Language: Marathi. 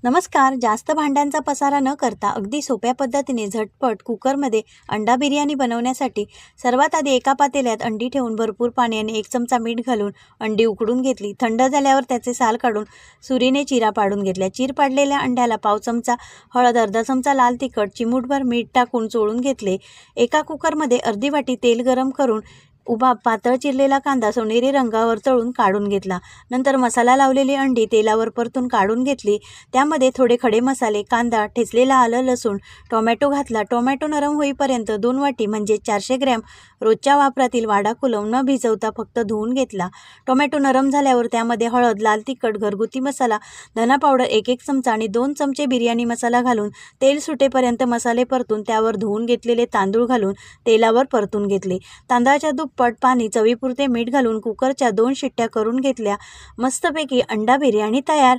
नमस्कार. जास्त भांड्यांचा पसारा न करता अगदी सोप्या पद्धतीने झटपट कुकरमध्ये अंडा बिर्याणी बनवण्यासाठी सर्वात आधी एका पातेल्यात अंडी ठेवून भरपूर पाणी आणि 1 चमचा मीठ घालून अंडी उकडून घेतली. थंड झाल्यावर त्याचे साल काढून सुरीने चिरा पाडून घेतल्या. चीर पाडलेल्या अंड्याला पाव चमचा हळद, अर्धा चमचा लाल तिखट, चिमूटभर मीठ टाकून चोळून घेतले. एका कुकरमध्ये अर्धी वाटी तेल गरम करून उभा पातळ चिरलेला कांदा सोनेरी रंगावर तळून काढून घेतला. नंतर मसाला लावलेली अंडी तेलावर परतून काढून घेतली. त्यामध्ये थोडे खडे मसाले, कांदा, ठेचलेला आलं, लसूण, टोमॅटो घातला. टोमॅटो नरम होईपर्यंत 2 वाटी म्हणजे 400 ग्रॅम रोजच्या वापरातील वाडा कोलम न भिजवता फक्त धुवून घेतला. टोमॅटो नरम झाल्यावर त्यामध्ये हळद, लाल तिखट, घरगुती मसाला, धना पावडर 1 चमचा आणि 2 चमचे बिर्याणी मसाला घालून तेल सुटेपर्यंत मसाले परतून त्यावर धुवून घेतलेले तांदूळ घालून तेलावर परतून घेतले. तांदळाच्या दुप्पट पाणी, चवीपुरते मीठ घालून कुकरच्या 2 शिट्ट्या करून घेतल्या. मस्तपैकी अंडा बिर्याणी तयार.